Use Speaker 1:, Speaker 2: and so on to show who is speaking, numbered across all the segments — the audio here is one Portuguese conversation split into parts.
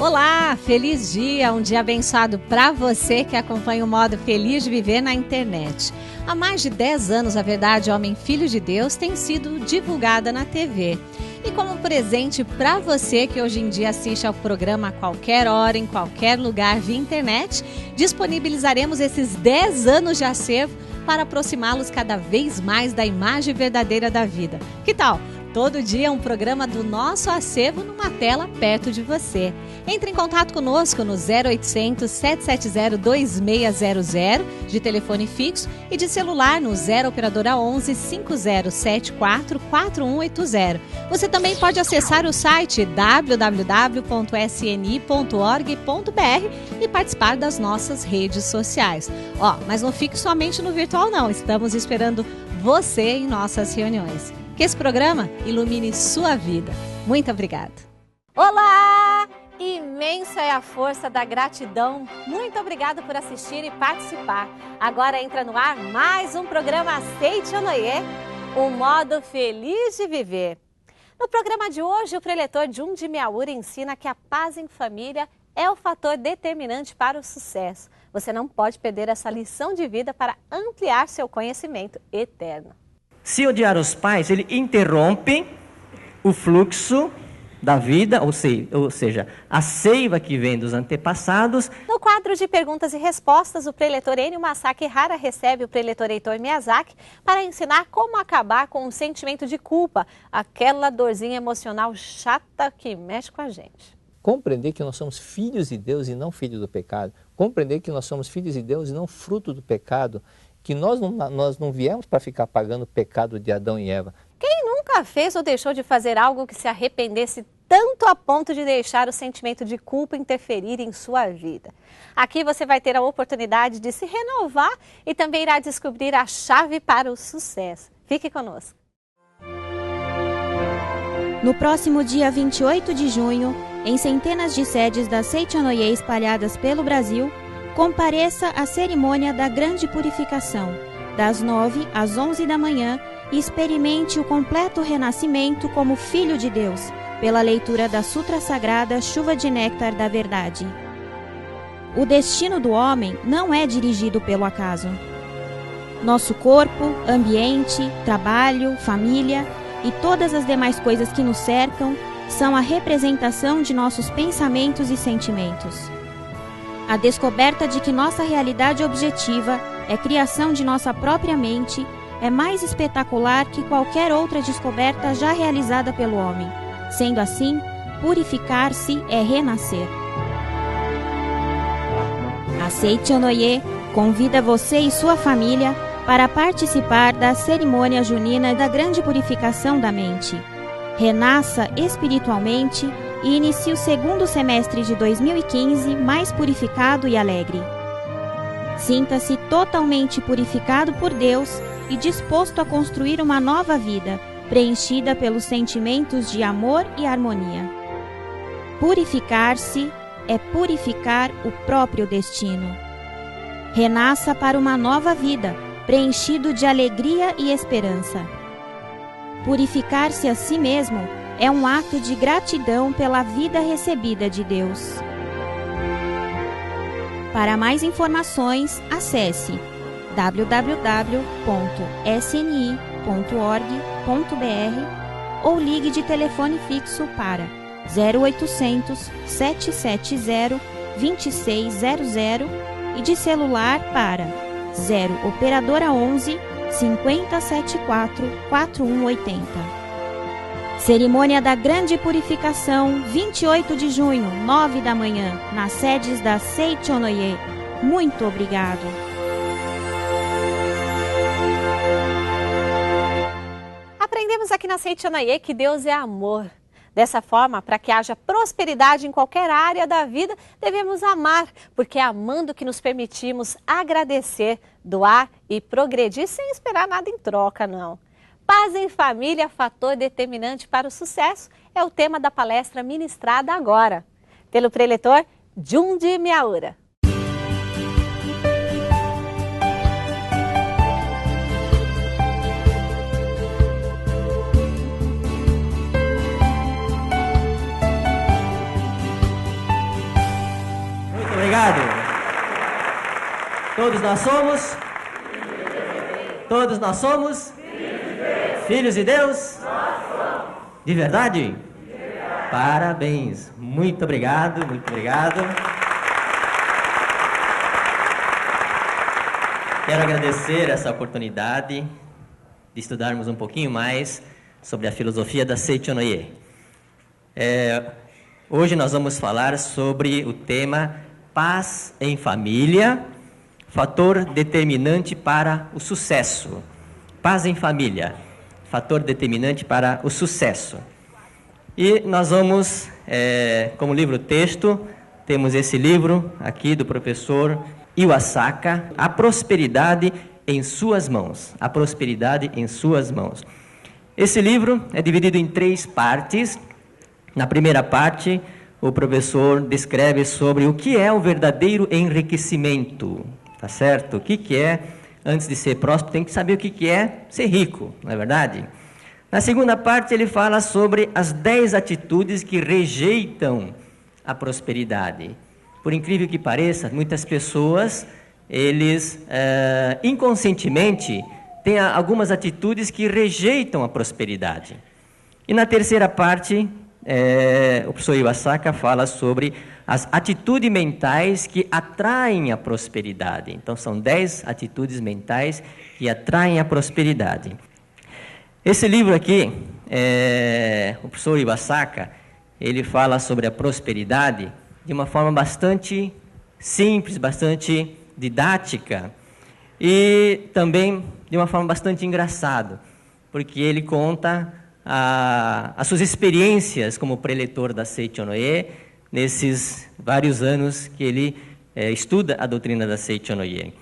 Speaker 1: Olá, feliz dia, um dia abençoado para você que acompanha o modo Feliz de Viver na internet. Há mais de 10 anos, a Verdade Homem Filho de Deus tem sido divulgada na TV. E como presente para você que hoje em dia assiste ao programa a qualquer hora, em qualquer lugar via internet, disponibilizaremos esses 10 anos de acervo para aproximá-los cada vez mais da imagem verdadeira da vida. Que tal? Todo dia um programa do nosso acervo numa tela perto de você. Entre em contato conosco no 0800 770 2600 de telefone fixo e de celular no 0 operadora 11 5074 4180. Você também pode acessar o site www.sni.org.br e participar das nossas redes sociais. Mas não fique somente no virtual não, estamos esperando você em nossas reuniões. Que esse programa ilumine sua vida. Muito obrigada. Olá! Imensa é a força da gratidão. Muito obrigada por assistir e participar. Agora entra no ar mais um programa Aceite ou Noie, o modo Feliz de Viver. No programa de hoje, o preletor Jun de Miaura ensina que a paz em família é o fator determinante para o sucesso. Você não pode perder essa lição de vida para ampliar seu conhecimento eterno.
Speaker 2: Se odiar os pais, ele interrompe o fluxo da vida, ou seja, a seiva que vem dos antepassados.
Speaker 1: No quadro de perguntas e respostas, o preletor Ennio Masaaki Hara recebe o preletor Heitor Miyazaki para ensinar como acabar com o sentimento de culpa, aquela dorzinha emocional chata que mexe com a gente.
Speaker 3: Compreender que nós somos filhos de Deus e não filhos do pecado. Compreender que nós somos filhos de Deus e não fruto do pecado. Que nós não viemos para ficar pagando o pecado de Adão e Eva.
Speaker 1: Quem nunca fez ou deixou de fazer algo que se arrependesse tanto a ponto de deixar o sentimento de culpa interferir em sua vida? Aqui você vai ter a oportunidade de se renovar e também irá descobrir a chave para o sucesso. Fique conosco.
Speaker 4: No próximo dia 28 de junho, em centenas de sedes da Aceite ou Noie espalhadas pelo Brasil, compareça à cerimônia da Grande Purificação, das 9 às 11 da manhã, e experimente o completo renascimento como Filho de Deus, pela leitura da Sutra Sagrada Chuva de Néctar da Verdade. O destino do homem não é dirigido pelo acaso. Nosso corpo, ambiente, trabalho, família e todas as demais coisas que nos cercam são a representação de nossos pensamentos e sentimentos. A descoberta de que nossa realidade objetiva é criação de nossa própria mente é mais espetacular que qualquer outra descoberta já realizada pelo homem. Sendo assim, purificar-se é renascer. Aceite ou Noie convida você e sua família para participar da cerimônia junina da Grande Purificação da Mente. Renasça espiritualmente e inicie o segundo semestre de 2015 mais purificado e alegre. Sinta-se totalmente purificado por Deus e disposto a construir uma nova vida, preenchida pelos sentimentos de amor e harmonia. Purificar-se é purificar o próprio destino. Renasça para uma nova vida, preenchido de alegria e esperança. Purificar-se a si mesmo é um ato de gratidão pela vida recebida de Deus. Para mais informações, acesse www.sni.org.br ou ligue de telefone fixo para 0800 770 2600 e de celular para 0 operadora 11 5074 4180. Cerimônia da Grande Purificação, 28 de junho, 9 da manhã, nas sedes da Aceite ou Noie. Muito obrigado.
Speaker 1: Aprendemos aqui na Aceite ou Noie que Deus é amor. Dessa forma, para que haja prosperidade em qualquer área da vida, devemos amar, porque é amando que nos permitimos agradecer, doar e progredir sem esperar nada em troca, não. Paz em família, fator determinante para o sucesso, é o tema da palestra ministrada agora, pelo preletor Jun de Miaura.
Speaker 2: obrigado. Todos nós somos? Todos nós somos? Filhos de Deus? De verdade? Parabéns. Muito obrigado, muito obrigado. Quero agradecer essa oportunidade de estudarmos um pouquinho mais sobre a filosofia da Seichonoye. Hoje nós vamos falar sobre o tema paz em família, fator determinante para o sucesso. Paz em família, fator determinante para o sucesso. E nós vamos, como livro-texto, temos esse livro aqui do professor Iwasaka, A Prosperidade em Suas Mãos. A Prosperidade em Suas Mãos. Esse livro é dividido em 3 partes. Na primeira parte, o professor descreve sobre o que é o verdadeiro enriquecimento. Tá certo? O que é, antes de ser próspero, tem que saber o que é ser rico, não é verdade? Na segunda parte, ele fala sobre as 10 atitudes que rejeitam a prosperidade. Por incrível que pareça, muitas pessoas, eles inconscientemente têm algumas atitudes que rejeitam a prosperidade. E na terceira parte, o professor Iwasaka fala sobre as atitudes mentais que atraem a prosperidade. Então, são 10 atitudes mentais que atraem a prosperidade. Esse livro aqui, o professor Iwasaka, ele fala sobre a prosperidade de uma forma bastante simples, bastante didática e também de uma forma bastante engraçada, porque ele conta as suas experiências como preletor da Seichonoye nesses vários anos que ele estuda a doutrina da Seichonoye.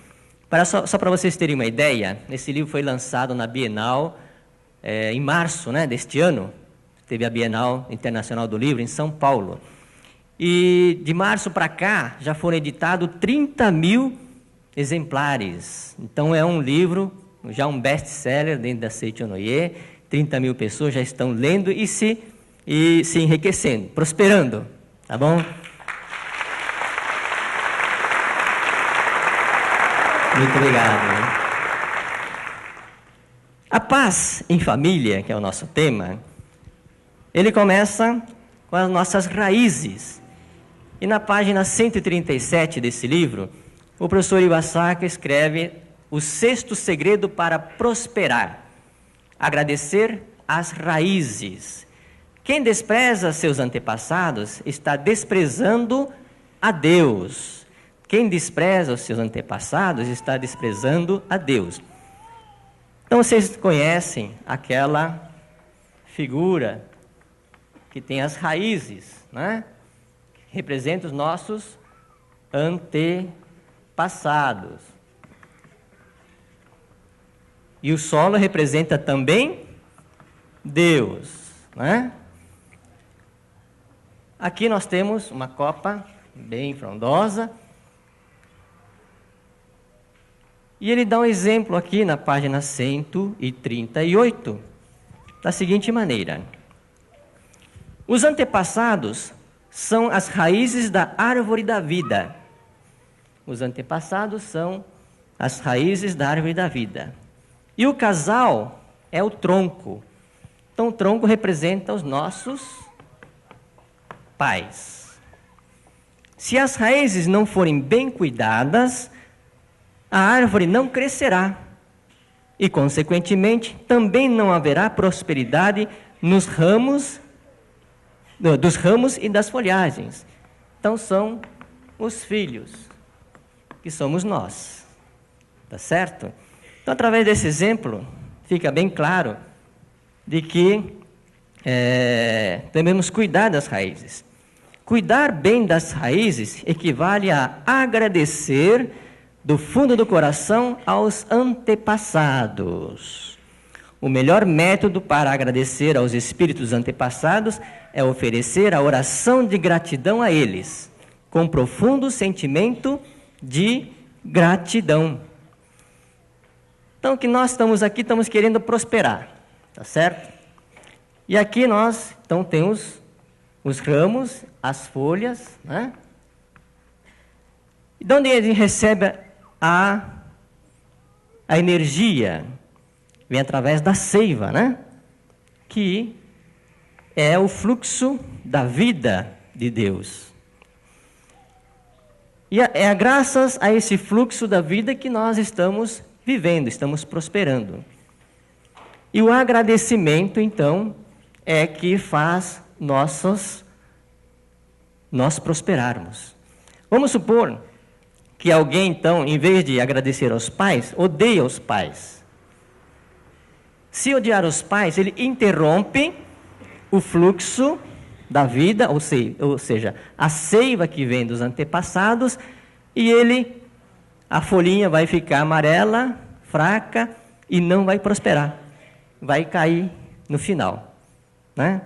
Speaker 2: Só para vocês terem uma ideia, esse livro foi lançado na Bienal em março, deste ano. Teve a Bienal Internacional do Livro em São Paulo. E de março para cá já foram editados 30.000 exemplares. Então é um livro, já um best-seller dentro da Seichonoye. 30.000 pessoas já estão lendo e se enriquecendo, prosperando. Tá bom? Muito obrigado. A paz em família, que é o nosso tema, ele começa com as nossas raízes. E na página 137 desse livro, o professor Iwasaka escreve o 6º segredo para prosperar: agradecer as raízes. Quem despreza seus antepassados está desprezando a Deus. Quem despreza os seus antepassados está desprezando a Deus. Então vocês conhecem aquela figura que tem as raízes, né? Representa os nossos antepassados. E o solo representa também Deus, né? Aqui nós temos uma copa bem frondosa. E ele dá um exemplo aqui na página 138, da seguinte maneira: os antepassados são as raízes da árvore da vida. Os antepassados são as raízes da árvore da vida. E o casal é o tronco. Então o tronco representa os nossos pais. Se as raízes não forem bem cuidadas, a árvore não crescerá. E, consequentemente, também não haverá prosperidade dos ramos e das folhagens. Então são os filhos, que somos nós. Tá certo? Então, através desse exemplo, fica bem claro de que devemos cuidar das raízes. Cuidar bem das raízes equivale a agradecer do fundo do coração aos antepassados. O melhor método para agradecer aos espíritos antepassados é oferecer a oração de gratidão a eles, com profundo sentimento de gratidão. Então, que nós estamos aqui, estamos querendo prosperar, tá certo? E aqui nós, então, temos os ramos, as folhas, né? E de onde ele recebe a energia? Vem através da seiva, né? Que é o fluxo da vida de Deus. E é graças a esse fluxo da vida que nós estamos vivendo, estamos prosperando. E o agradecimento, então, é que faz nós prosperarmos. Vamos supor que alguém, então, em vez de agradecer aos pais, odeia os pais. Se odiar os pais, ele interrompe o fluxo da vida, ou seja, a seiva que vem dos antepassados, e a folhinha vai ficar amarela, fraca, e não vai prosperar. Vai cair no final, né?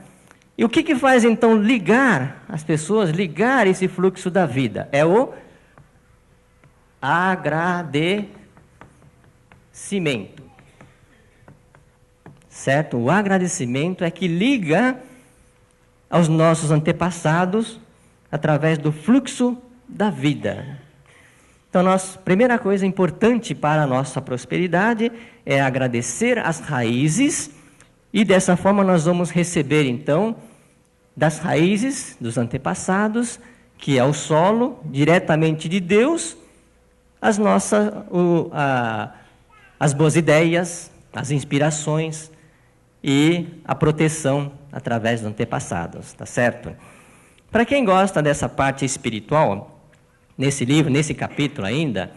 Speaker 2: E o que faz então ligar as pessoas, ligar esse fluxo da vida? É o agradecimento. Certo? O agradecimento é que liga aos nossos antepassados através do fluxo da vida. Então, primeira coisa importante para a nossa prosperidade é agradecer as raízes, e dessa forma nós vamos receber, então, das raízes dos antepassados, que é o solo, diretamente de Deus, as boas ideias, as inspirações e a proteção através dos antepassados, tá certo? Para quem gosta dessa parte espiritual, nesse livro, nesse capítulo ainda,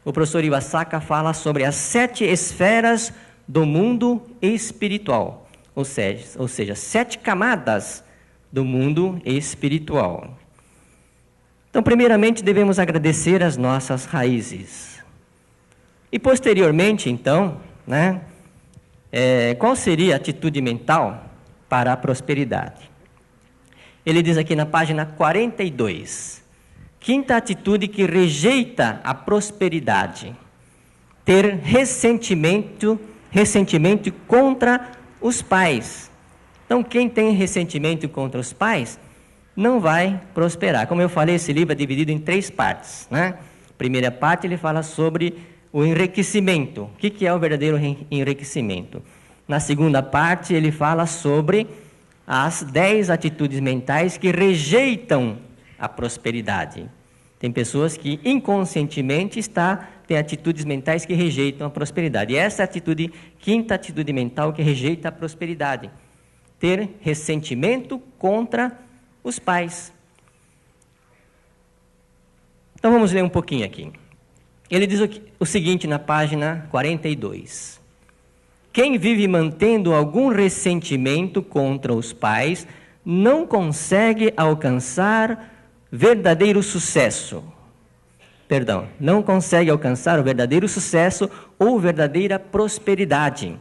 Speaker 2: o professor Iwasaka fala sobre as 7 esferas do mundo espiritual, ou seja, 7 camadas do mundo espiritual. Então, primeiramente, devemos agradecer as nossas raízes. E, posteriormente, então, né, qual seria a atitude mental para a prosperidade? Ele diz aqui na página 42, quinta atitude que rejeita a prosperidade: ter ressentimento contra os pais. Então, quem tem ressentimento contra os pais não vai prosperar. Como eu falei, esse livro é dividido em 3 partes, né? Primeira parte, ele fala sobre o enriquecimento. O que é o verdadeiro enriquecimento? Na segunda parte, ele fala sobre as 10 atitudes mentais que rejeitam a prosperidade. Tem pessoas que inconscientemente têm atitudes mentais que rejeitam a prosperidade. E essa é a quinta atitude mental que rejeita a prosperidade: ter ressentimento contra os pais. Então vamos ler um pouquinho aqui. Ele diz o seguinte na página 42. Quem vive mantendo algum ressentimento contra os pais não consegue alcançar verdadeiro sucesso. Não consegue alcançar o verdadeiro sucesso ou verdadeira prosperidade.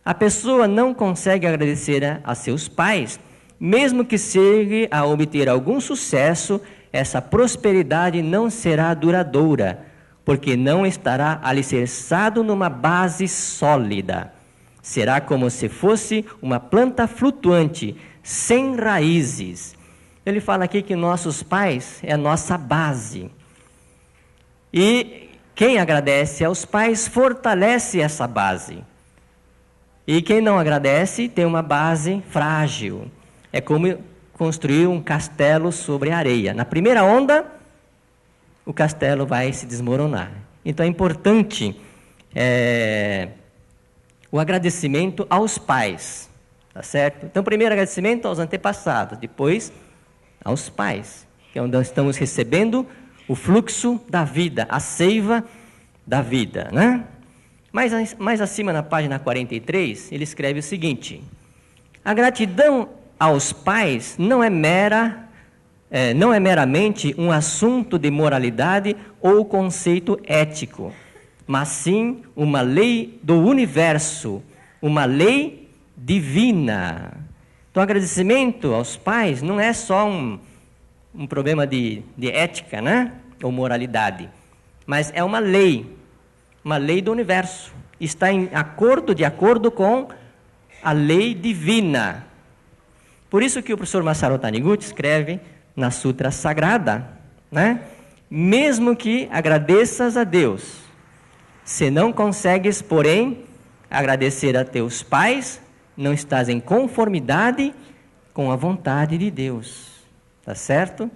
Speaker 2: A pessoa não consegue agradecer a seus pais, mesmo que chegue a obter algum sucesso, essa prosperidade não será duradoura, porque não estará alicerçado numa base sólida. Será como se fosse uma planta flutuante, sem raízes. Ele fala aqui que nossos pais é a nossa base. E quem agradece aos pais fortalece essa base. E quem não agradece tem uma base frágil. É como construir um castelo sobre a areia. Na primeira onda, o castelo vai se desmoronar. Então é importante o agradecimento aos pais, tá certo? Então, primeiro agradecimento aos antepassados, depois aos pais, que é onde nós estamos recebendo o fluxo da vida, a seiva da vida, né? Mais acima, na página 43, ele escreve o seguinte: a gratidão aos pais não é meramente um assunto de moralidade ou conceito ético, mas sim uma lei do universo, uma lei divina. Então, agradecimento aos pais não é só um problema de ética, né? Ou moralidade, mas é uma lei do universo. Está de acordo com a lei divina. Por isso que o professor Masaru Taniguchi escreve na Sutra Sagrada, né? mesmo que agradeças a Deus, se não consegues, porém, agradecer a teus pais, não estás em conformidade com a vontade de Deus. Tá certo?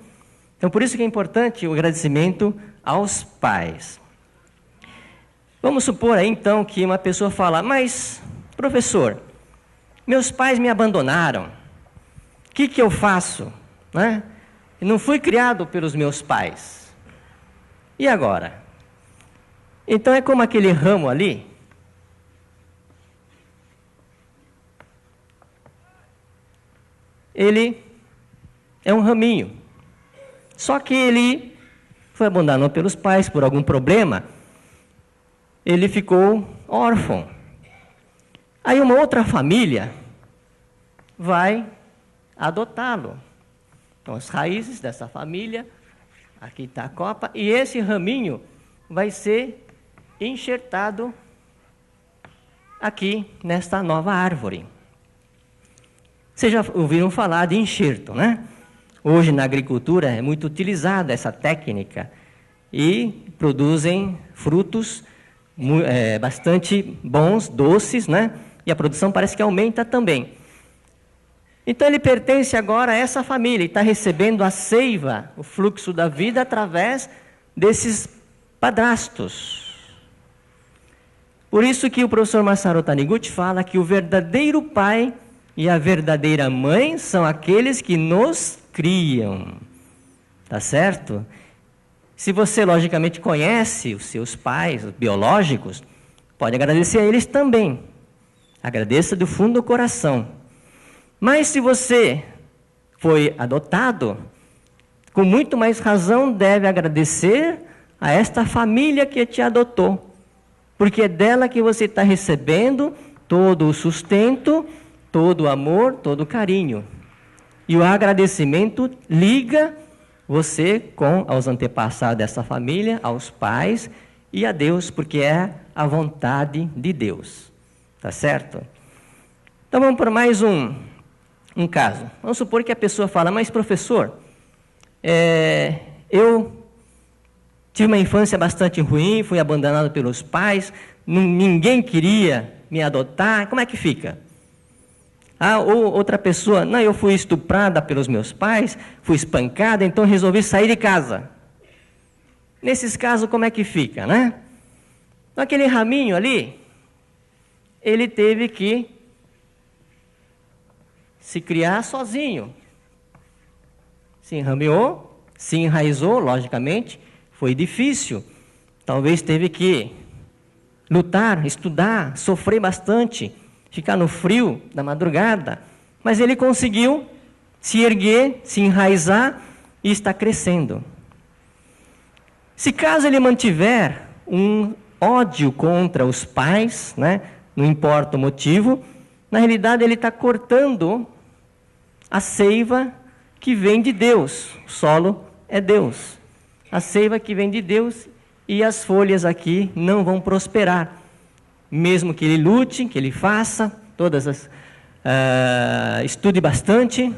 Speaker 2: Então, por isso que é importante o agradecimento aos pais. Vamos supor aí, então, que uma pessoa fala, mas, professor, meus pais me abandonaram. O que eu faço? Né? Eu não fui criado pelos meus pais. E agora? Então, é como aquele ramo ali. Ele é um raminho. Só que ele foi abandonado pelos pais por algum problema. Ele ficou órfão. Aí uma outra família vai adotá-lo. Então, as raízes dessa família, aqui está a copa, e esse raminho vai ser enxertado aqui nesta nova árvore. Vocês já ouviram falar de enxerto, né? Hoje na agricultura é muito utilizada essa técnica e produzem frutos bastante bons, doces, né? E a produção parece que aumenta também. Então ele pertence agora a essa família e está recebendo a seiva, o fluxo da vida através desses padrastos. Por isso que o professor Masaru Taniguchi fala que o verdadeiro pai e a verdadeira mãe são aqueles que nos criam. Tá certo? Se você, logicamente, conhece os seus pais, os biológicos, pode agradecer a eles também. Agradeça do fundo do coração. Mas se você foi adotado, com muito mais razão deve agradecer a esta família que te adotou. Porque é dela que você está recebendo todo o sustento, todo o amor, todo o carinho. E o agradecimento liga você com aos antepassados dessa família, aos pais e a Deus, porque é a vontade de Deus. Tá certo? Então vamos para mais um caso. Vamos supor que a pessoa fala, mas professor, eu tive uma infância bastante ruim, fui abandonado pelos pais, ninguém queria me adotar, como é que fica? Ou outra pessoa, não, eu fui estuprada pelos meus pais, fui espancada, então resolvi sair de casa. Nesses casos, como é que fica, né? Então, aquele raminho ali, ele teve que se criar sozinho. Se enrameou, se enraizou, logicamente, foi difícil. Talvez teve que lutar, estudar, sofrer bastante, ficar no frio da madrugada, mas ele conseguiu se erguer, se enraizar e está crescendo. Se caso ele mantiver um ódio contra os pais, né, não importa o motivo, na realidade ele está cortando a seiva que vem de Deus. O solo é Deus. A seiva que vem de Deus e as folhas aqui não vão prosperar. Mesmo que ele lute, que ele faça, estude bastante,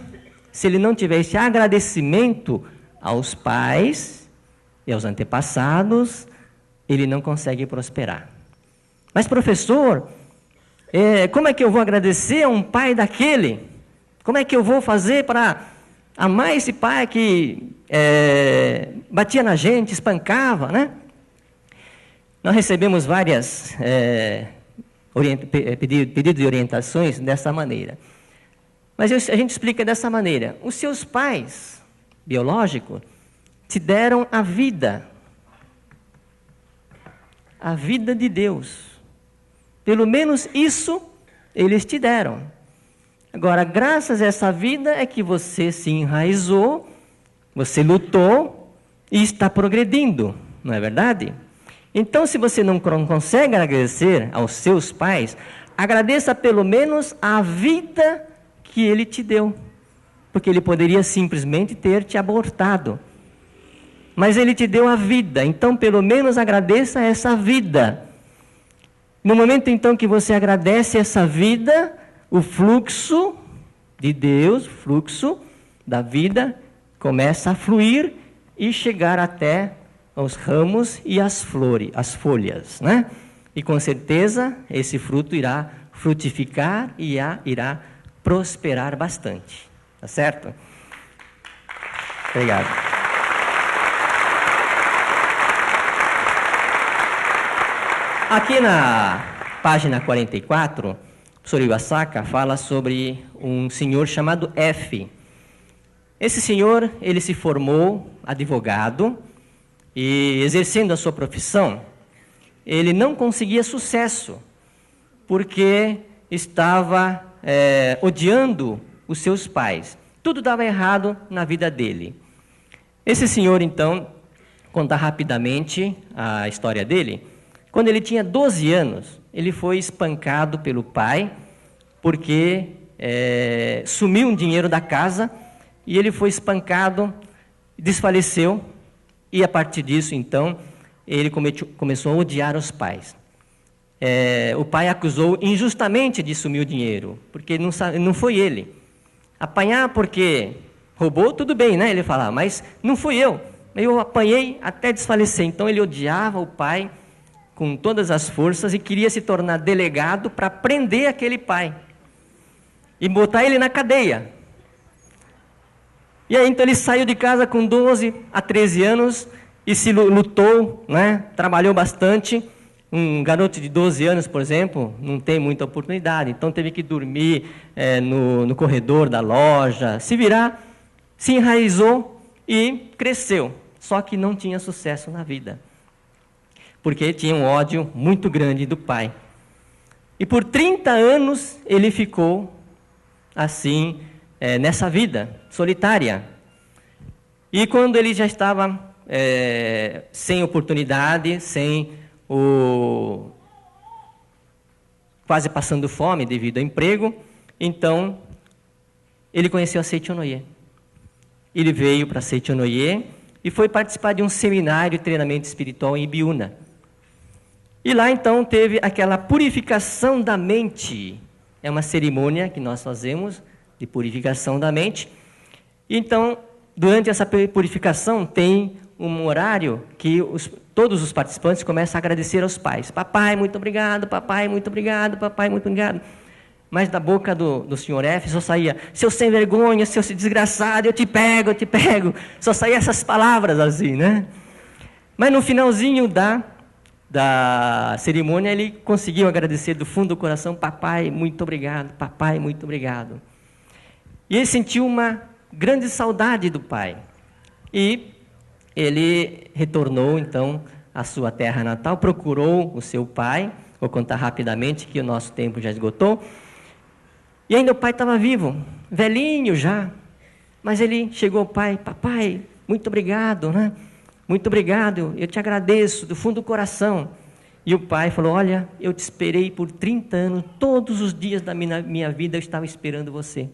Speaker 2: se ele não tiver esse agradecimento aos pais e aos antepassados, ele não consegue prosperar. Mas professor, como é que eu vou agradecer a um pai daquele? Como é que eu vou fazer para amar esse pai que batia na gente, espancava, né? Nós recebemos várias pedidos de orientações dessa maneira. Mas a gente explica dessa maneira. Os seus pais biológicos te deram a vida de Deus. Pelo menos isso eles te deram. Agora, graças a essa vida é que você se enraizou, você lutou e está progredindo, não é verdade? Então, se você não consegue agradecer aos seus pais, agradeça pelo menos a vida que ele te deu. Porque ele poderia simplesmente ter te abortado. Mas ele te deu a vida, então pelo menos agradeça essa vida. No momento então que você agradece essa vida, o fluxo de Deus, o fluxo da vida, começa a fluir e chegar até os ramos e as flores, as folhas, né? E com certeza esse fruto irá frutificar e irá prosperar bastante. Tá certo? Obrigado. Aqui na página 44, o professor Iwasaka fala sobre um senhor chamado F. Esse senhor, ele se formou advogado e, exercendo a sua profissão, ele não conseguia sucesso, porque estava odiando os seus pais. Tudo dava errado na vida dele. Esse senhor, então, contar rapidamente a história dele. Quando ele tinha 12 anos, ele foi espancado pelo pai, porque sumiu um dinheiro da casa, e ele foi espancado, desfaleceu, e a partir disso, então, ele começou a odiar os pais. O pai acusou injustamente de sumir o dinheiro, porque não foi ele. Apanhar porque roubou, tudo bem, né? Ele falava, mas não fui eu. Eu apanhei até desfalecer. Então ele odiava o pai com todas as forças e queria se tornar delegado para prender aquele pai e botar ele na cadeia. E aí então ele saiu de casa com 12 a 13 anos e se lutou, né? Trabalhou bastante. Um garoto de 12 anos, por exemplo, não tem muita oportunidade, então teve que dormir no corredor da loja, se virar, se enraizou e cresceu, só que não tinha sucesso na vida, porque tinha um ódio muito grande do pai. E por 30 anos ele ficou assim, nessa vida solitária. E quando ele já estava sem oportunidade, quase passando fome devido ao emprego, então ele conheceu a Seichonoye. Ele veio para Seichonoye e foi participar de um seminário de treinamento espiritual em Ibiúna. E lá então teve aquela purificação da mente. É uma cerimônia que nós fazemos de purificação da mente. Então, durante essa purificação tem um horário que todos os participantes começam a agradecer aos pais. Papai, muito obrigado, papai, muito obrigado, papai, muito obrigado. Mas da boca do senhor F só saía, seu sem vergonha, seu desgraçado, eu te pego, eu te pego. Só saía essas palavras assim, né? Mas no finalzinho da cerimônia, ele conseguiu agradecer do fundo do coração, papai, muito obrigado, papai, muito obrigado. E ele sentiu uma grande saudade do pai. E ele retornou, então, à sua terra natal, procurou o seu pai. Vou contar rapidamente, que o nosso tempo já esgotou. E ainda o pai estava vivo, velhinho já. Mas ele chegou ao pai, papai, muito obrigado, né? Muito obrigado, eu te agradeço do fundo do coração. E o pai falou, olha, eu te esperei por 30 anos, todos os dias da minha vida eu estava esperando você.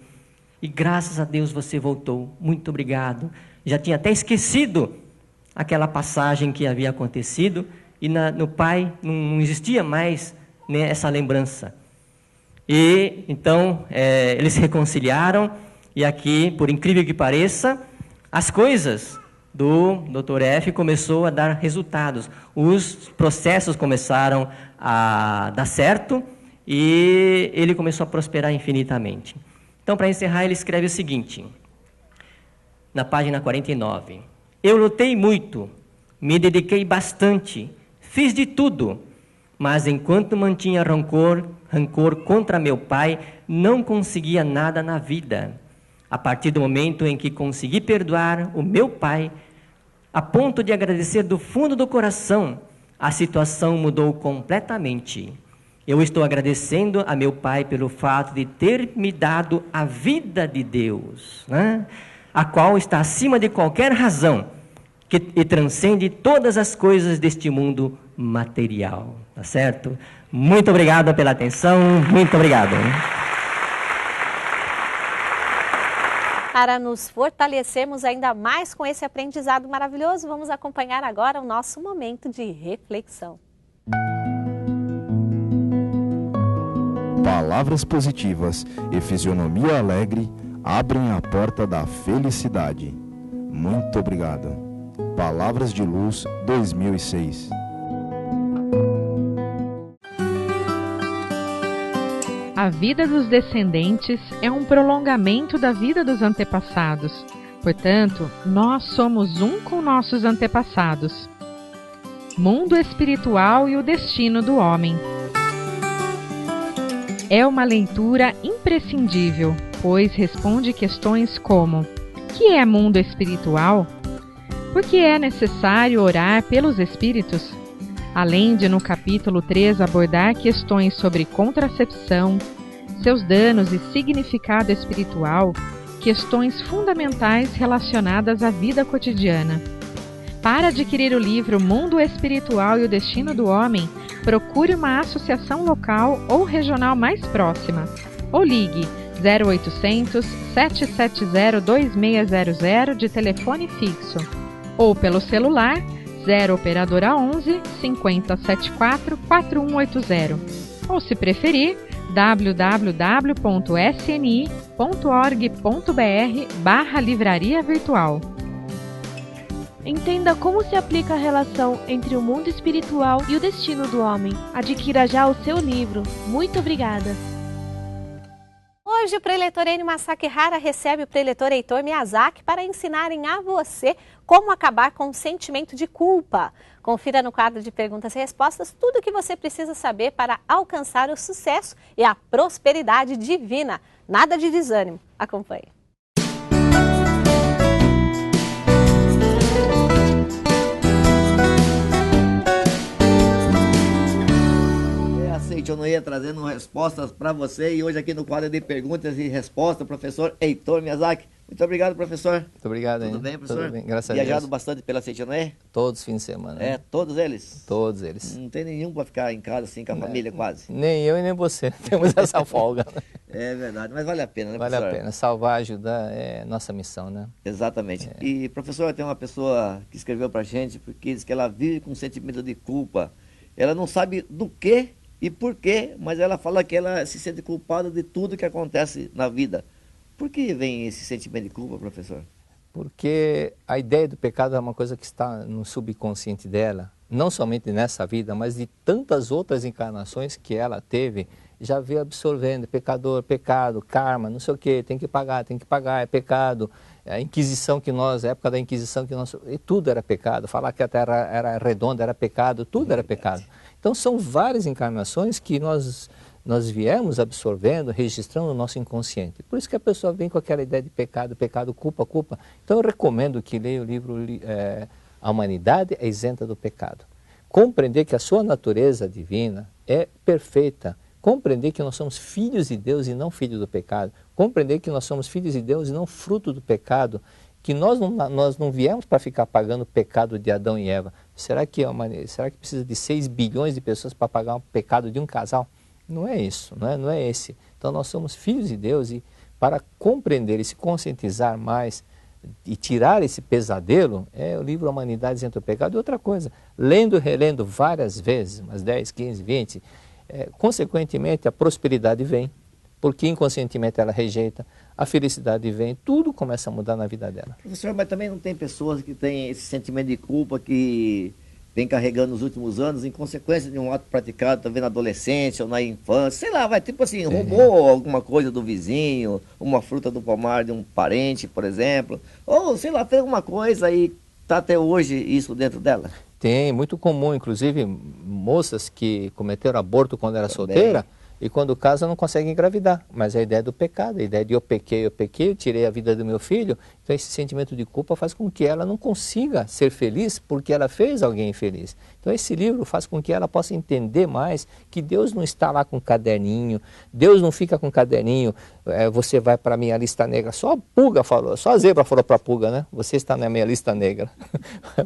Speaker 2: E graças a Deus você voltou, muito obrigado. Já tinha até esquecido aquela passagem que havia acontecido, e no pai não existia mais, né, essa lembrança. E então eles se reconciliaram, e aqui, por incrível que pareça, as coisas do Dr. F começou a dar resultados. Os processos começaram a dar certo, e ele começou a prosperar infinitamente. Então, para encerrar, ele escreve o seguinte, na página 49. Eu lutei muito, me dediquei bastante, fiz de tudo, mas enquanto mantinha rancor contra meu pai, não conseguia nada na vida. A partir do momento em que consegui perdoar o meu pai, a ponto de agradecer do fundo do coração, a situação mudou completamente. Eu estou agradecendo a meu pai pelo fato de ter me dado a vida de Deus, né? A qual está acima de qualquer razão e transcende todas as coisas deste mundo material, tá certo? Muito obrigado pela atenção, muito obrigado.
Speaker 1: Para nos fortalecermos ainda mais com esse aprendizado maravilhoso, vamos acompanhar agora o nosso momento de reflexão.
Speaker 5: Palavras positivas e fisionomia alegre abrem a porta da felicidade. Muito obrigado. Palavras de Luz 2006.
Speaker 6: A vida dos descendentes é um prolongamento da vida dos antepassados. Portanto, nós somos um com nossos antepassados. Mundo espiritual e o destino do homem. É uma leitura imprescindível, pois responde questões como: que é mundo espiritual? Por que é necessário orar pelos espíritos? Além de, no capítulo 3, abordar questões sobre contracepção, seus danos e significado espiritual, questões fundamentais relacionadas à vida cotidiana. Para adquirir o livro Mundo Espiritual e o Destino do Homem, procure uma associação local ou regional mais próxima, ou ligue 0800 770 2600 de telefone fixo, ou pelo celular 0 operadora 11 5074 4180, ou se preferir www.sni.org.br/livraria virtual.
Speaker 7: Entenda como se aplica a relação entre o mundo espiritual e o destino do homem. Adquira já o seu livro. Muito obrigada.
Speaker 1: Hoje o preletor Enio Masaki Hara recebe o preletor Heitor Miyazaki para ensinarem a você como acabar com o sentimento de culpa. Confira no quadro de perguntas e respostas tudo o que você precisa saber para alcançar o sucesso e a prosperidade divina. Nada de desânimo. Acompanhe.
Speaker 8: Eu não ia trazendo respostas para você e hoje aqui no quadro de perguntas e respostas, professor Heitor Miyazaki. Muito obrigado, professor.
Speaker 3: Muito obrigado, hein?
Speaker 8: Tudo bem, professor?
Speaker 3: Tudo bem, graças a Deus.
Speaker 8: Viajado bastante pela Seitonoye?
Speaker 3: Todos os fins de semana.
Speaker 8: É, todos eles?
Speaker 3: Todos eles.
Speaker 8: Não tem nenhum para ficar em casa assim com a família quase?
Speaker 3: Nem eu e nem você temos essa folga.
Speaker 8: É verdade, mas vale a pena, né,
Speaker 3: vale
Speaker 8: professor?
Speaker 3: Vale a pena, salvar, ajudar é nossa missão, né?
Speaker 8: Exatamente. E, professor, tem uma pessoa que escreveu pra gente porque diz que ela vive com um sentimento de culpa. Ela não sabe do que e por quê, mas ela fala que ela se sente culpada de tudo que acontece na vida. Por que vem esse sentimento de culpa, professor?
Speaker 3: Porque a ideia do pecado é uma coisa que está no subconsciente dela, não somente nessa vida, mas de tantas outras encarnações que ela teve, já veio absorvendo, pecador, pecado, karma, não sei o que, tem que pagar, é pecado. A Inquisição que nós, a época da Inquisição que nós, e tudo era pecado, falar que a Terra era redonda era pecado, tudo era pecado. Então são várias encarnações que nós viemos absorvendo, registrando no nosso inconsciente. Por isso que a pessoa vem com aquela ideia de pecado, culpa, culpa. Então eu recomendo que leia o livro A Humanidade é Isenta do Pecado. Compreender que a sua natureza divina é perfeita. Compreender que nós somos filhos de Deus e não filhos do pecado. Compreender que nós somos filhos de Deus e não fruto do pecado. Que nós não viemos para ficar pagando o pecado de Adão e Eva. Será que precisa de 6 bilhões de pessoas para pagar o pecado de um casal? Não é isso, não é esse. Então nós somos filhos de Deus e para compreender e se conscientizar mais e tirar esse pesadelo, o livro A Humanidade Isenta do Pecado. E outra coisa, lendo e relendo várias vezes, umas 10, 15, 20, consequentemente a prosperidade vem, porque inconscientemente ela rejeita, a felicidade vem, tudo começa a mudar na vida dela.
Speaker 8: Professor, mas também não tem pessoas que têm esse sentimento de culpa que vem carregando nos últimos anos em consequência de um ato praticado também na adolescência ou na infância, sei lá, vai tipo assim, roubou alguma coisa do vizinho, uma fruta do pomar de um parente, por exemplo, ou sei lá, fez alguma coisa e está até hoje isso dentro dela? Tem, muito comum, inclusive moças que cometeram aborto quando era solteira, e quando casa não consegue engravidar, mas a ideia do pecado, a ideia de eu pequei, eu tirei a vida do meu filho, então esse sentimento de culpa faz com que ela não consiga ser feliz porque ela fez alguém infeliz. Então esse livro faz com que ela possa entender mais que Deus não está lá com caderninho, Deus não fica com caderninho, você vai para a minha lista negra, só a pulga falou, só a zebra falou para a pulga, né? Você está na minha lista negra.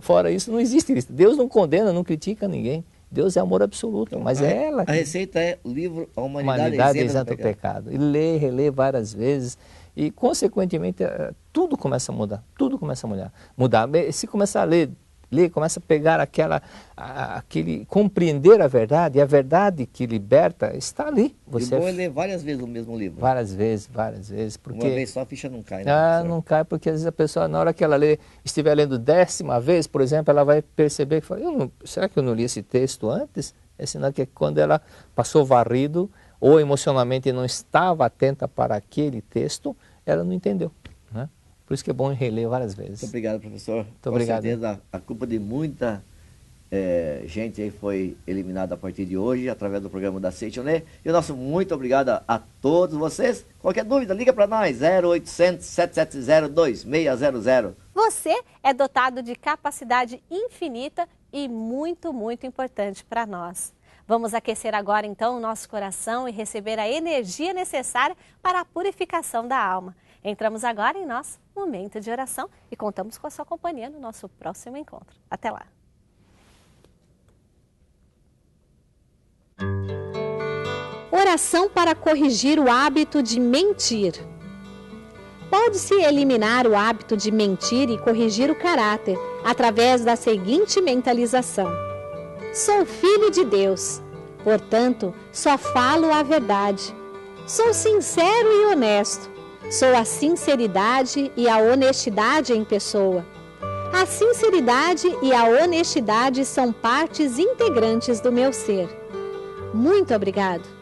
Speaker 8: Fora isso não existe lista, Deus não condena, não critica ninguém. Deus é amor absoluto, mas é ela. A receita é o livro A Humanidade Isenta do Pecado. E lê, relê várias vezes e, consequentemente, tudo começa a mudar. Tudo começa a mudar. Se começar a ler
Speaker 3: ler, começa a pegar compreender a verdade, e a verdade que liberta está ali.
Speaker 8: Você vai ler várias vezes o mesmo livro.
Speaker 3: Várias vezes. Porque...
Speaker 8: Uma vez só a ficha não cai, né?
Speaker 3: Não cai, porque às vezes a pessoa, na hora que ela estiver lendo 10ª vez, por exemplo, ela vai perceber que fala, será que eu não li esse texto antes? É sinal que quando ela passou varrido, ou emocionalmente não estava atenta para aquele texto, ela não entendeu, né? Por isso que é bom reler várias vezes.
Speaker 8: Muito obrigado, professor.
Speaker 3: Muito obrigado.
Speaker 8: Com certeza, a culpa de muita gente aí foi eliminada a partir de hoje, através do programa da Seitonê. E o nosso muito obrigado a todos vocês. Qualquer dúvida, liga para nós, 0800 770 2600.
Speaker 1: Você é dotado de capacidade infinita e muito, muito importante para nós. Vamos aquecer agora então o nosso coração e receber a energia necessária para a purificação da alma. Entramos agora em nosso momento de oração e contamos com a sua companhia no nosso próximo encontro. Até lá! Oração para corrigir o hábito de mentir. Pode-se eliminar o hábito de mentir e corrigir o caráter através da seguinte mentalização: sou filho de Deus, portanto, só falo a verdade. Sou sincero e honesto. Sou a sinceridade e a honestidade em pessoa. A sinceridade e a honestidade são partes integrantes do meu ser. Muito obrigado.